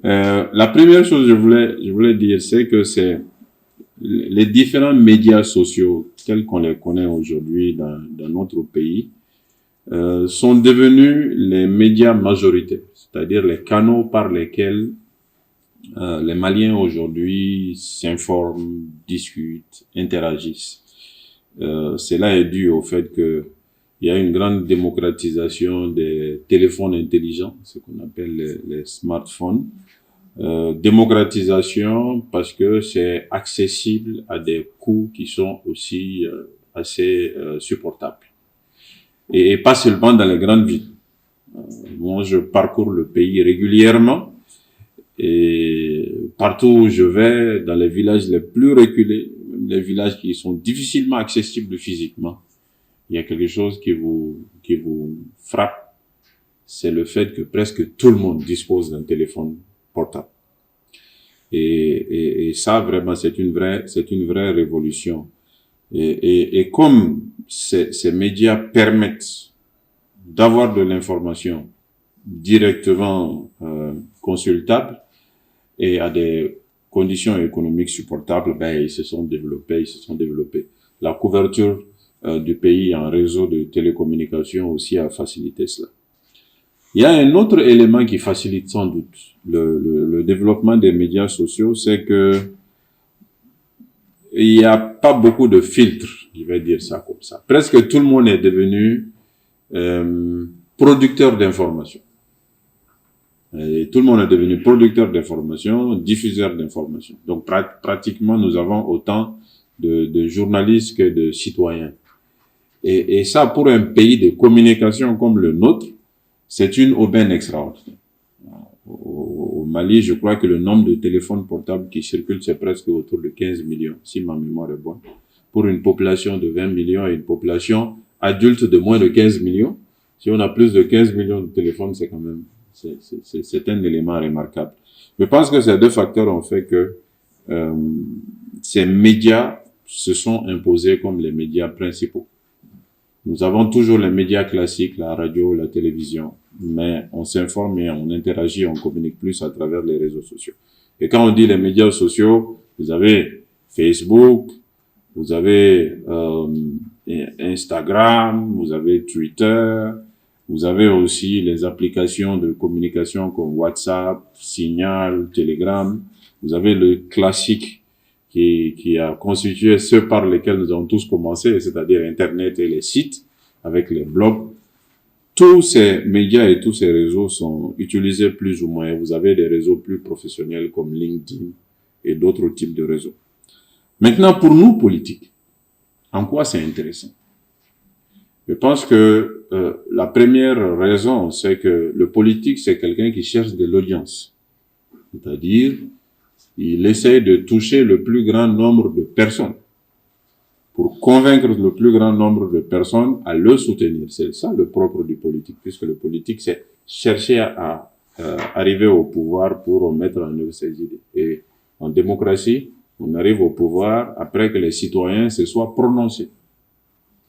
La première chose que je voulais dire, c'est que c'est les différents médias sociaux tels qu'on les connaît aujourd'hui dans notre pays sont devenus les médias majoritaires, c'est-à-dire les canaux par lesquels les Maliens aujourd'hui s'informent, discutent, interagissent. Cela est dû au fait que il y a une grande démocratisation des téléphones intelligents, ce qu'on appelle les smartphones. Démocratisation parce que c'est accessible à des coûts qui sont aussi assez supportables. Et pas seulement dans les grandes villes. Moi, je parcours le pays régulièrement et partout où je vais, dans les villages les plus reculés, même les villages qui sont difficilement accessibles physiquement, il y a quelque chose qui vous frappe, c'est le fait que presque tout le monde dispose d'un téléphone portable. Et ça, vraiment, c'est une vraie révolution. Et comme ces médias permettent d'avoir de l'information directement consultable et à des conditions économiques supportables, ben, ils se sont développés. La couverture du pays en réseau de télécommunications aussi a facilité cela. Il y a un autre élément qui facilite sans doute le développement des médias sociaux, c'est que il n'y a pas beaucoup de filtres, je vais dire ça comme ça. Presque tout le monde est devenu producteur d'informations. Et tout le monde est devenu producteur d'informations, diffuseur d'informations. Donc pratiquement, nous avons autant de journalistes que de citoyens. Et ça, pour un pays de communication comme le nôtre, c'est une aubaine extraordinaire. Au Mali, je crois que le nombre de téléphones portables qui circulent, c'est presque autour de 15 millions, si ma mémoire est bonne. Pour une population de 20 millions et une population adulte de moins de 15 millions, si on a plus de 15 millions de téléphones, c'est quand même, c'est un élément remarquable. Je pense que ces deux facteurs ont fait que ces médias se sont imposés comme les médias principaux. Nous avons toujours les médias classiques, la radio, la télévision, mais on s'informe et on interagit, on communique plus à travers les réseaux sociaux. Et quand on dit les médias sociaux, vous avez Facebook, vous avez Instagram, vous avez Twitter, vous avez aussi les applications de communication comme WhatsApp, Signal, Telegram. Vous avez le classique qui a constitué ceux par lesquels nous avons tous commencé, c'est-à-dire Internet et les sites, avec les blogs. Tous ces médias et tous ces réseaux sont utilisés plus ou moins. Vous avez des réseaux plus professionnels comme LinkedIn et d'autres types de réseaux. Maintenant, pour nous, politiques, en quoi c'est intéressant? Je pense que la première raison, c'est que le politique, c'est quelqu'un qui cherche de l'audience. C'est-à-dire, il essaie de toucher le plus grand nombre de personnes pour convaincre le plus grand nombre de personnes à le soutenir. C'est ça le propre du politique, puisque le politique, c'est chercher à arriver au pouvoir pour mettre en œuvre ses idées. Et en démocratie, on arrive au pouvoir après que les citoyens se soient prononcés.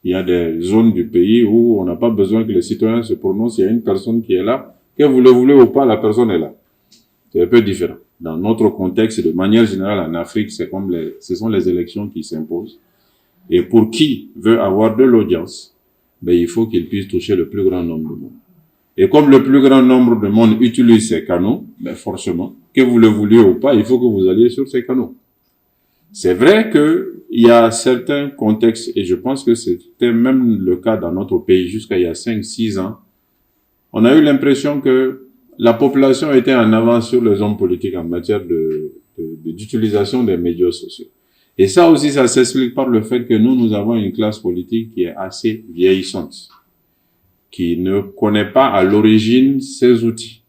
Il y a des zones du pays où on n'a pas besoin que les citoyens se prononcent. Il y a une personne qui est là. Que vous le voulez ou pas, la personne est là. C'est un peu différent. Dans notre contexte, de manière générale en Afrique, ce sont les élections qui s'imposent. Et pour qui veut avoir de l'audience, ben, il faut qu'il puisse toucher le plus grand nombre de monde. Et comme le plus grand nombre de monde utilise ces canaux, ben, forcément, que vous le vouliez ou pas, il faut que vous alliez sur ces canaux. C'est vrai que il y a certains contextes, et je pense que c'était même le cas dans notre pays jusqu'à il y a 5-6 ans, on a eu l'impression que la population était en avance sur les hommes politiques en matière d'utilisation des médias sociaux. Et ça aussi, ça s'explique par le fait que nous avons une classe politique qui est assez vieillissante, qui ne connaît pas à l'origine ces outils,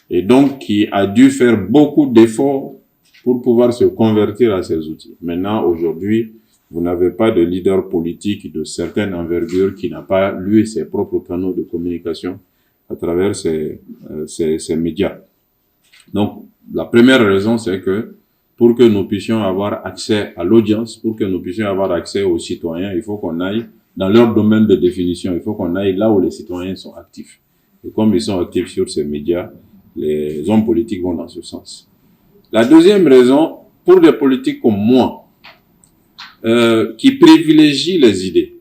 et donc qui a dû faire beaucoup d'efforts pour pouvoir se convertir à ces outils. Maintenant, aujourd'hui, vous n'avez pas de leader politique de certaine envergure qui n'a pas, lui, ses propres canaux de communication à travers ces médias. Donc, la première raison, c'est que pour que nous puissions avoir accès à l'audience, pour que nous puissions avoir accès aux citoyens, il faut qu'on aille dans leur domaine de définition, il faut qu'on aille là où les citoyens sont actifs. Et comme ils sont actifs sur ces médias, les hommes politiques vont dans ce sens. La deuxième raison, pour des politiques comme moi, qui privilégient les idées,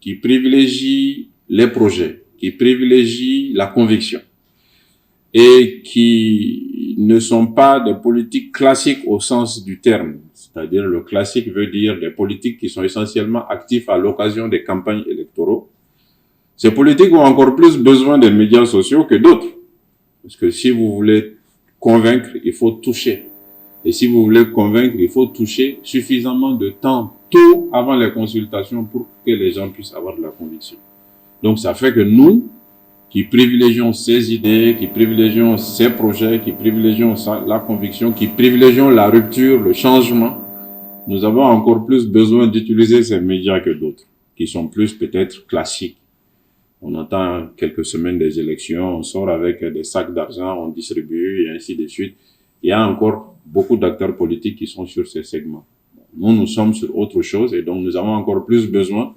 qui privilégient les projets, qui privilégient la conviction, et qui ne sont pas des politiques classiques au sens du terme. C'est-à-dire, le classique veut dire des politiques qui sont essentiellement actifs à l'occasion des campagnes électoraux. Ces politiques ont encore plus besoin des médias sociaux que d'autres. Parce que si vous voulez convaincre, il faut toucher. Et si vous voulez convaincre, il faut toucher suffisamment de temps tôt avant les consultations pour que les gens puissent avoir de la conviction. Donc, ça fait que nous, qui privilégions ces idées, qui privilégions ces projets, qui privilégions la conviction, qui privilégions la rupture, le changement, nous avons encore plus besoin d'utiliser ces médias que d'autres, qui sont plus peut-être classiques. On entend quelques semaines des élections, on sort avec des sacs d'argent, on distribue et ainsi de suite. Il y a encore beaucoup d'acteurs politiques qui sont sur ces segments. Nous, nous sommes sur autre chose et donc nous avons encore plus besoin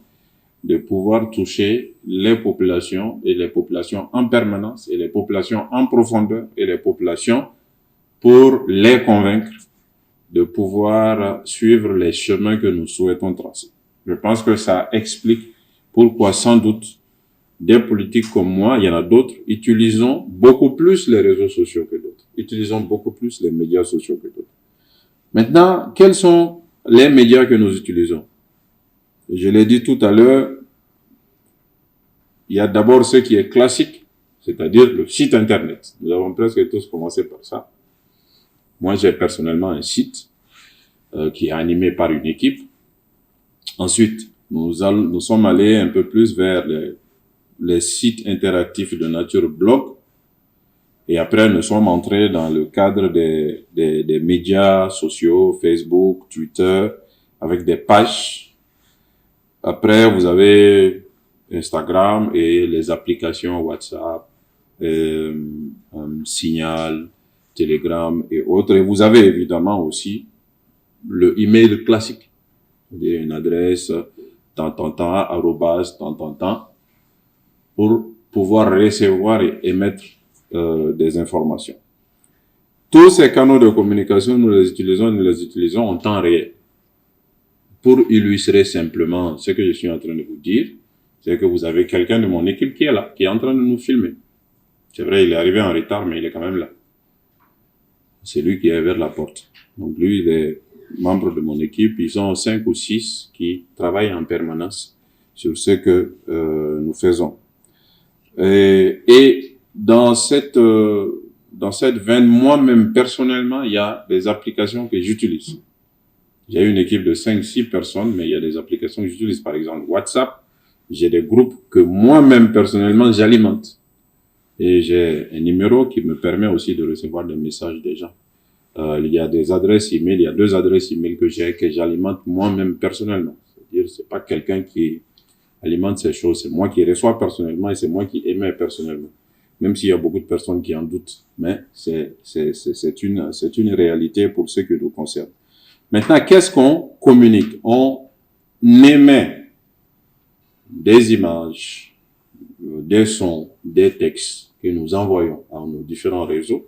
de pouvoir toucher les populations et les populations en permanence et les populations en profondeur et les populations pour les convaincre de pouvoir suivre les chemins que nous souhaitons tracer. Je pense que ça explique pourquoi sans doute des politiques comme moi, il y en a d'autres, utilisons beaucoup plus les réseaux sociaux que d'autres, utilisons beaucoup plus les médias sociaux que d'autres. Maintenant, quels sont les médias que nous utilisons? Je l'ai dit tout à l'heure, il y a d'abord ce qui est classique, c'est-à-dire le site Internet. Nous avons presque tous commencé par ça. Moi, j'ai personnellement un site qui est animé par une équipe. Ensuite, nous sommes allés un peu plus vers les sites interactifs de nature blog. Et après, nous sommes entrés dans le cadre des médias sociaux, Facebook, Twitter, avec des pages. Après, vous avez Instagram et les applications WhatsApp, Signal, Telegram et autres. Et vous avez évidemment aussi le email classique. C'est-à-dire une adresse, arrobase, pour pouvoir recevoir et émettre des informations. Tous ces canaux de communication, nous les utilisons en temps réel. Pour illustrer simplement ce que je suis en train de vous dire, c'est que vous avez quelqu'un de mon équipe qui est là, qui est en train de nous filmer. C'est vrai, il est arrivé en retard, mais il est quand même là. C'est lui qui est vers la porte. Donc lui, il est membre de mon équipe. Ils sont 5 ou 6 qui travaillent en permanence sur ce que nous faisons. Et dans cette veine, moi-même, personnellement, il y a des applications que j'utilise. J'ai une équipe de 5-6 personnes, mais il y a des applications que j'utilise. Par exemple, WhatsApp, j'ai des groupes que moi-même, personnellement, j'alimente. Et j'ai un numéro qui me permet aussi de recevoir des messages des gens. Il y a des adresses email, il y a 2 adresses email que j'alimente moi-même personnellement. C'est-à-dire, c'est pas quelqu'un qui alimente ces choses, c'est moi qui reçois personnellement et c'est moi qui émets personnellement. Même s'il y a beaucoup de personnes qui en doutent, mais c'est une réalité pour ce qui nous concerne. Maintenant, qu'est-ce qu'on communique? On émet des images, des sons, des textes que nous envoyons à nos différents réseaux.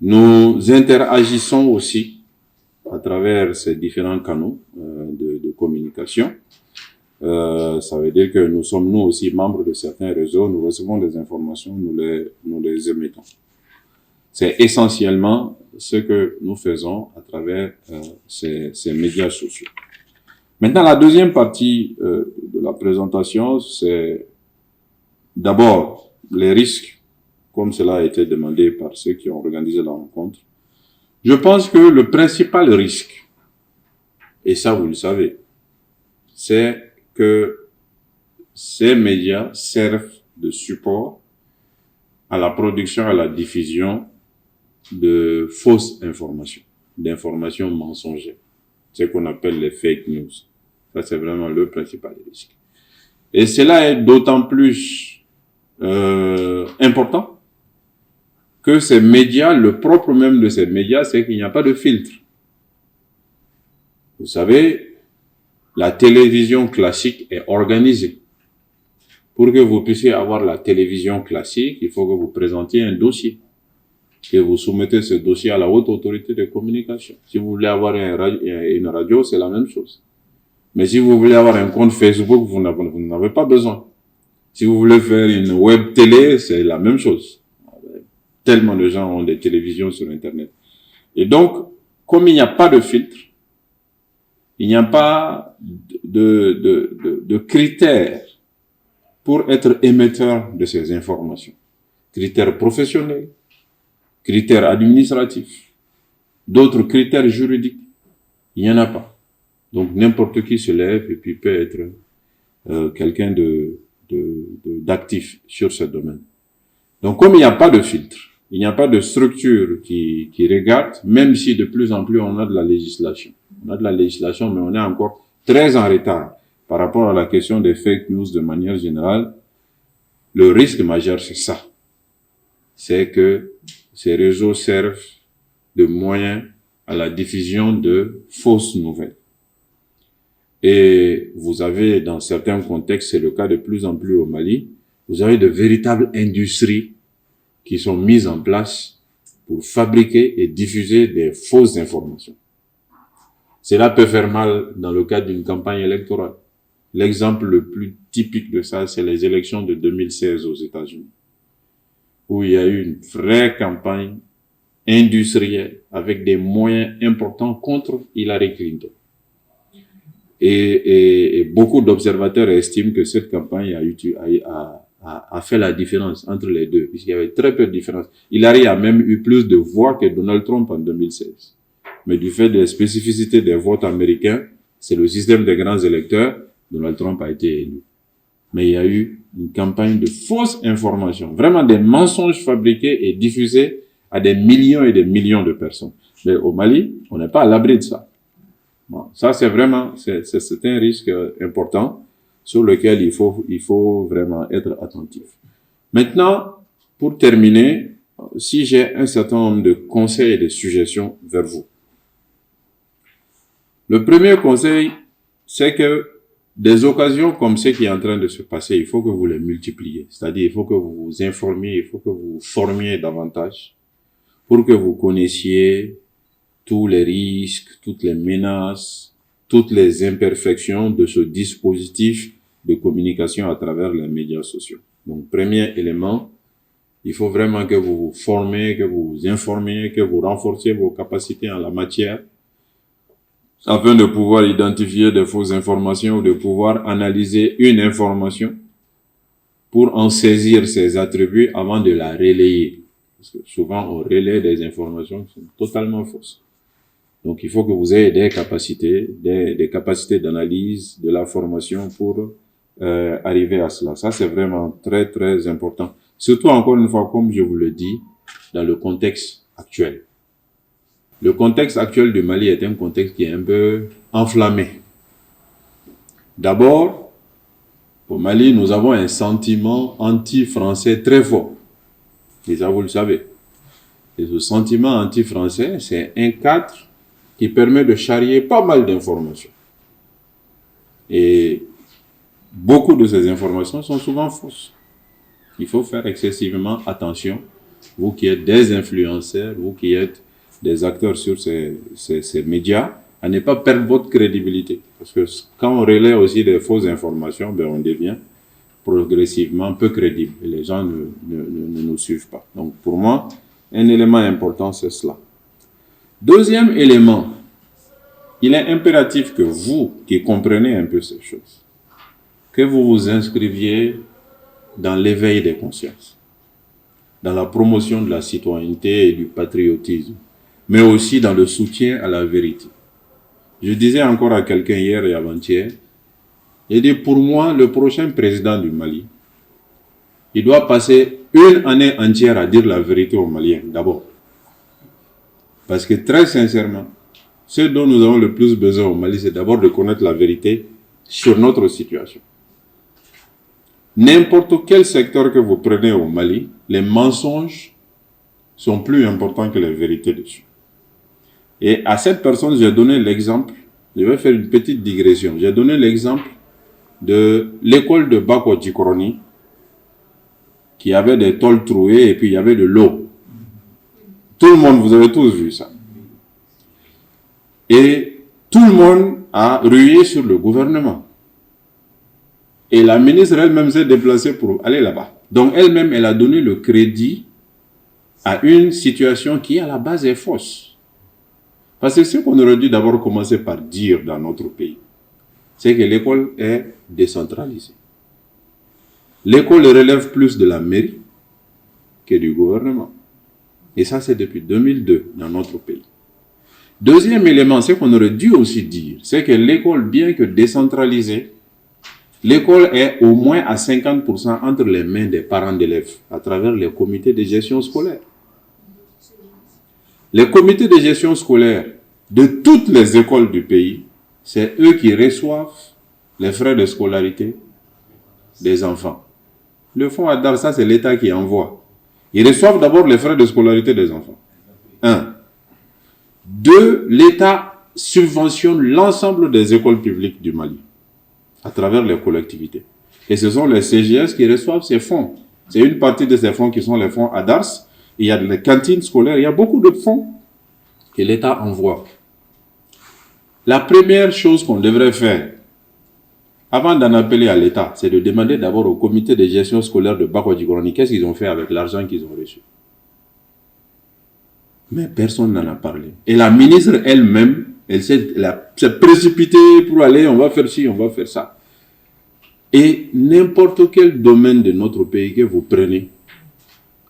Nous interagissons aussi à travers ces différents canaux de communication. Ça veut dire que nous sommes nous aussi membres de certains réseaux, nous recevons des informations, nous les émettons. C'est essentiellement ce que nous faisons à travers ces médias sociaux. Maintenant, la deuxième partie de la présentation, c'est d'abord les risques, comme cela a été demandé par ceux qui ont organisé la rencontre. Je pense que le principal risque, et ça vous le savez, c'est que ces médias servent de support à la production et à la diffusion de fausses informations, d'informations mensongères, ce qu'on appelle les fake news. Ça, c'est vraiment le principal risque. Et cela est d'autant plus important que ces médias, le propre même de ces médias, c'est qu'il n'y a pas de filtre. Vous savez, la télévision classique est organisée. Pour que vous puissiez avoir la télévision classique, il faut que vous présentiez un dossier. et vous soumettez ce dossier à la haute autorité de communication. Si vous voulez avoir une radio, c'est la même chose. Mais si vous voulez avoir un compte Facebook, vous n'avez pas besoin. Si vous voulez faire une web télé, c'est la même chose. Tellement de gens ont des télévisions sur Internet. Et donc, comme il n'y a pas de filtre, il n'y a pas de critères pour être émetteur de ces informations. Critères professionnels, critères administratifs, d'autres critères juridiques, il n'y en a pas. Donc n'importe qui se lève et puis peut être quelqu'un d'actif sur ce domaine. Donc comme il n'y a pas de filtre, il n'y a pas de structure qui regarde, même si de plus en plus on a de la législation. On a de la législation, mais on est encore très en retard par rapport à la question des fake news de manière générale. Le risque majeur, c'est ça. C'est que ces réseaux servent de moyen à la diffusion de fausses nouvelles. Et vous avez, dans certains contextes, c'est le cas de plus en plus au Mali, vous avez de véritables industries qui sont mises en place pour fabriquer et diffuser des fausses informations. Cela peut faire mal dans le cadre d'une campagne électorale. L'exemple le plus typique de ça, c'est les élections de 2016 aux États-Unis, où il y a eu une vraie campagne industrielle avec des moyens importants contre Hillary Clinton. Et beaucoup d'observateurs estiment que cette campagne a fait la différence entre les deux, puisqu'il y avait très peu de différence. Hillary a même eu plus de voix que Donald Trump en 2016. Mais du fait des spécificités des votes américains, c'est le système des grands électeurs, Donald Trump a été élu. Mais il y a eu une campagne de fausses informations, vraiment des mensonges fabriqués et diffusés à des millions et des millions de personnes. Mais au Mali, on n'est pas à l'abri de ça. Bon, ça c'est vraiment, c'est un risque important sur lequel il faut vraiment être attentif. Maintenant, pour terminer, si j'ai un certain nombre de conseils et de suggestions vers vous. Le premier conseil, c'est que des occasions comme ce qui est en train de se passer, il faut que vous les multipliez. C'est-à-dire, il faut que vous vous informiez, il faut que vous vous formiez davantage pour que vous connaissiez tous les risques, toutes les menaces, toutes les imperfections de ce dispositif de communication à travers les médias sociaux. Donc, premier élément, il faut vraiment que vous vous formez, que vous vous informiez, que vous renforciez vos capacités en la matière, afin de pouvoir identifier des fausses informations ou de pouvoir analyser une information pour en saisir ses attributs avant de la relayer. Parce que souvent, on relaie des informations qui sont totalement fausses. Donc, il faut que vous ayez des capacités d'analyse, de la formation pour arriver à cela. Ça, c'est vraiment très, très important. Surtout, encore une fois, comme je vous le dis, dans le contexte actuel. Le contexte actuel du Mali est un contexte qui est un peu enflammé. D'abord, au Mali, nous avons un sentiment anti-français très fort. Et ça, vous le savez. Et ce sentiment anti-français, c'est un cadre qui permet de charrier pas mal d'informations. Et beaucoup de ces informations sont souvent fausses. Il faut faire excessivement attention, vous qui êtes des influenceurs, vous qui êtes des acteurs sur ces médias, à ne pas perdre votre crédibilité. Parce que quand on relaie aussi des fausses informations, ben on devient progressivement peu crédible et les gens ne nous suivent pas. Donc pour moi, un élément important, c'est cela. Deuxième élément, il est impératif que vous, qui comprenez un peu ces choses, que vous vous inscriviez dans l'éveil des consciences, dans la promotion de la citoyenneté et du patriotisme, mais aussi dans le soutien à la vérité. Je disais encore à quelqu'un hier et avant-hier, j'ai dit pour moi, le prochain président du Mali, il doit passer une année entière à dire la vérité aux Maliens, d'abord. Parce que très sincèrement, ce dont nous avons le plus besoin au Mali, c'est d'abord de connaître la vérité sur notre situation. N'importe quel secteur que vous prenez au Mali, les mensonges sont plus importants que les vérités dessus. Et à cette personne, j'ai donné l'exemple, je vais faire une petite digression, j'ai donné l'exemple de l'école de Bako Djikoroni, qui avait des tôles trouées et puis il y avait de l'eau. Tout le monde, vous avez tous vu ça. Et tout le monde a rué sur le gouvernement. Et la ministre elle-même s'est déplacée pour aller là-bas. Donc elle-même, elle a donné le crédit à une situation qui à la base est fausse. Parce que ce qu'on aurait dû d'abord commencer par dire dans notre pays, c'est que l'école est décentralisée. L'école relève plus de la mairie que du gouvernement. Et ça, c'est depuis 2002 dans notre pays. Deuxième élément, ce qu'on aurait dû aussi dire, c'est que l'école, bien que décentralisée, l'école est au moins à 50% entre les mains des parents d'élèves à travers les comités de gestion scolaire. Les comités de gestion scolaire de toutes les écoles du pays, c'est eux qui reçoivent les frais de scolarité des enfants. Le fonds ADAR, ça c'est l'État qui envoie. Ils reçoivent d'abord les frais de scolarité des enfants. 1. 2. L'État subventionne l'ensemble des écoles publiques du Mali à travers les collectivités. Et ce sont les CGS qui reçoivent ces fonds. C'est une partie de ces fonds qui sont les fonds ADARS. Il y a les cantines scolaires, il y a beaucoup de fonds que l'État envoie. La première chose qu'on devrait faire, avant d'en appeler à l'État, c'est de demander d'abord au comité de gestion scolaire de Bako-Djigoroni qu'est-ce qu'ils ont fait avec l'argent qu'ils ont reçu. Mais personne n'en a parlé. Et la ministre elle-même, elle s'est précipitée pour aller, on va faire ci, on va faire ça. Et n'importe quel domaine de notre pays que vous prenez,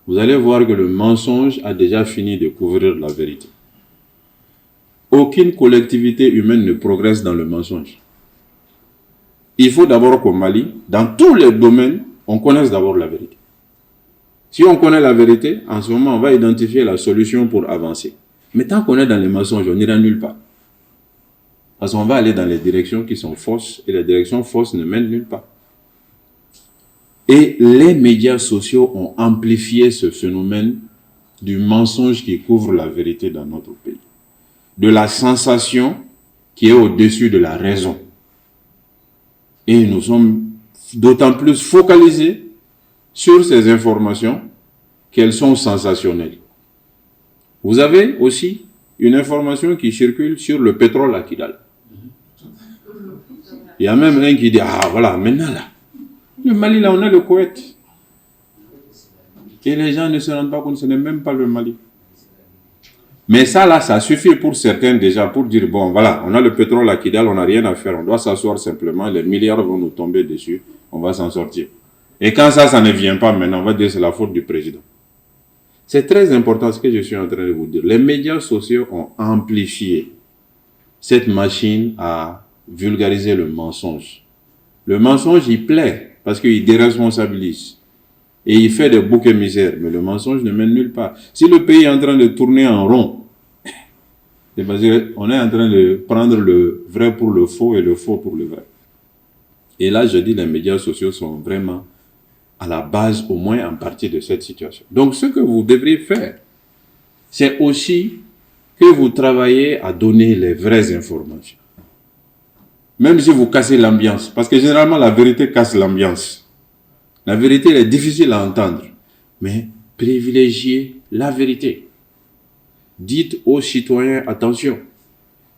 vous allez voir que le mensonge a déjà fini de couvrir la vérité. Aucune collectivité humaine ne progresse dans le mensonge. Il faut d'abord qu'au Mali, dans tous les domaines, on connaisse d'abord la vérité. Si on connaît la vérité, en ce moment, on va identifier la solution pour avancer. Mais tant qu'on est dans les mensonges, on n'ira nulle part. Parce qu'on va aller dans les directions qui sont fausses, et les directions fausses ne mènent nulle part. Et les médias sociaux ont amplifié ce phénomène du mensonge qui couvre la vérité dans notre pays. De la sensation qui est au-dessus de la raison. Et nous sommes d'autant plus focalisés sur ces informations qu'elles sont sensationnelles. Vous avez aussi une information qui circule sur le pétrole à Kidal. Il y a même un qui dit, ah voilà, maintenant là, le Mali là, on a le Koweït. Et les gens ne se rendent pas compte, ce n'est même pas le Mali. Mais ça là, ça suffit pour certains déjà pour dire, bon voilà, on a le pétrole à Kidal, on n'a rien à faire, on doit s'asseoir simplement, les milliards vont nous tomber dessus, on va s'en sortir. Et quand ça ne vient pas maintenant, on va dire c'est la faute du président. C'est très important ce que je suis en train de vous dire. Les médias sociaux ont amplifié cette machine à vulgariser le mensonge. Le mensonge, il plaît parce qu'il déresponsabilise. Et il fait des boucs émissaires. Mais le mensonge ne mène nulle part. Si le pays est en train de tourner en rond, c'est parce qu'on est en train de prendre le vrai pour le faux et le faux pour le vrai. Et là, je dis, les médias sociaux sont vraiment à la base, au moins en partie de cette situation. Donc, ce que vous devriez faire, c'est aussi que vous travaillez à donner les vraies informations. Même si vous cassez l'ambiance. Parce que généralement, la vérité casse l'ambiance. La vérité, elle est difficile à entendre. Mais privilégiez la vérité. Dites aux citoyens, attention,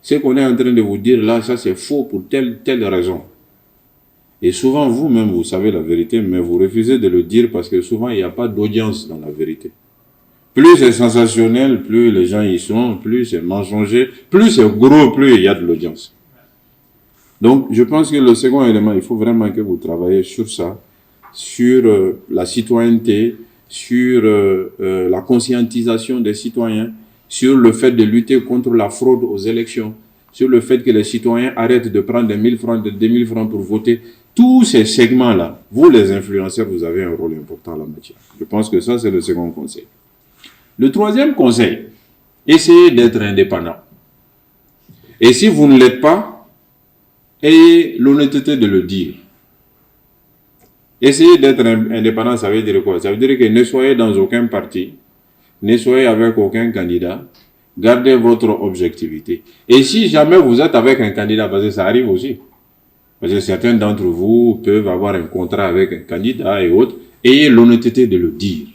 ce qu'on est en train de vous dire là, ça c'est faux pour telle raison. Et souvent, vous-même, vous savez la vérité, mais vous refusez de le dire parce que souvent, il n'y a pas d'audience dans la vérité. Plus c'est sensationnel, plus les gens y sont, plus c'est mensonger, plus c'est gros, plus il y a de l'audience. Donc, je pense que le second élément, il faut vraiment que vous travaillez sur ça, sur la citoyenneté, sur la conscientisation des citoyens, sur le fait de lutter contre la fraude aux élections, sur le fait que les citoyens arrêtent de prendre des 1000 francs, des 2000 francs pour voter. Tous ces segments-là, vous les influenceurs, vous avez un rôle important en la matière. Je pense que ça, c'est le second conseil. Le troisième conseil, essayez d'être indépendant. Et si vous ne l'êtes pas, ayez l'honnêteté de le dire. Essayez d'être indépendant, ça veut dire quoi? Ça veut dire que ne soyez dans aucun parti, ne soyez avec aucun candidat, gardez votre objectivité. Et si jamais vous êtes avec un candidat, parce que ça arrive aussi, parce que certains d'entre vous peuvent avoir un contrat avec un candidat et autres, ayez l'honnêteté de le dire.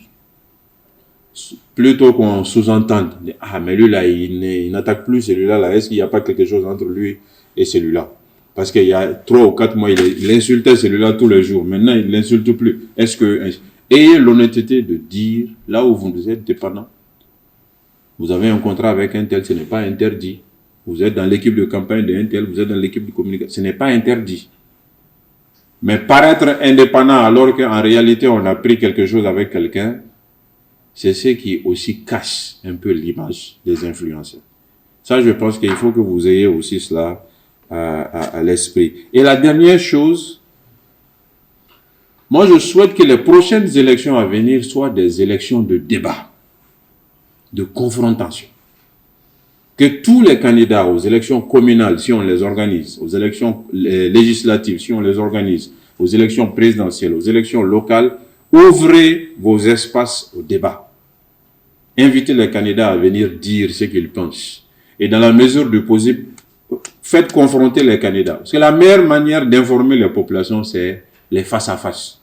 plutôt qu'on sous-entende. Ah, mais lui là, il n'attaque plus celui-là, là. Est-ce qu'il n'y a pas quelque chose entre lui et celui-là? Parce qu'il y a 3 ou 4 mois, il insultait celui-là tous les jours. Maintenant, il ne l'insulte plus. Est-ce que... Ayez l'honnêteté de dire, là où vous êtes dépendant, vous avez un contrat avec un tel, ce n'est pas interdit. Vous êtes dans l'équipe de campagne d'un tel, vous êtes dans l'équipe de communication, ce n'est pas interdit. Mais paraître indépendant alors qu'en réalité on a pris quelque chose avec quelqu'un, c'est ce qui aussi cache un peu l'image des influenceurs. Ça, je pense qu'il faut que vous ayez aussi cela à l'esprit. Et la dernière chose, moi je souhaite que les prochaines élections à venir soient des élections de débat, de confrontation. Que tous les candidats aux élections communales, si on les organise, aux élections législatives, si on les organise, aux élections présidentielles, aux élections locales, ouvrez vos espaces au débat. Invitez les candidats à venir dire ce qu'ils pensent. Et dans la mesure du possible, faites confronter les candidats. Parce que la meilleure manière d'informer les populations, c'est les face-à-face.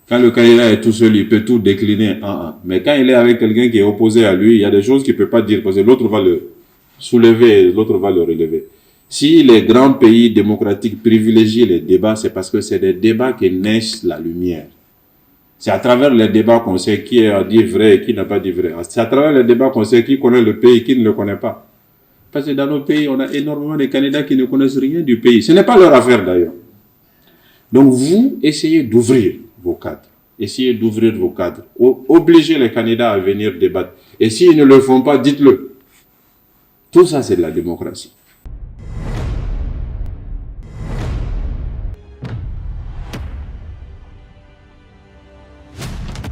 Quand le candidat est tout seul, il peut tout décliner en un. Mais quand il est avec quelqu'un qui est opposé à lui, il y a des choses qu'il ne peut pas dire parce que l'autre va le soulever et l'autre va le relever. Si les grands pays démocratiques privilégient les débats, c'est parce que c'est des débats qui naissent la lumière. C'est à travers les débats qu'on sait qui a dit vrai et qui n'a pas dit vrai. C'est à travers les débats qu'on sait qui connaît le pays et qui ne le connaît pas. Parce que dans nos pays, on a énormément de candidats qui ne connaissent rien du pays. Ce n'est pas leur affaire d'ailleurs. Donc vous, essayez d'ouvrir vos cadres. Essayez d'ouvrir vos cadres. Obligez les candidats à venir débattre. Et s'ils ne le font pas, dites-le. Tout ça, c'est de la démocratie.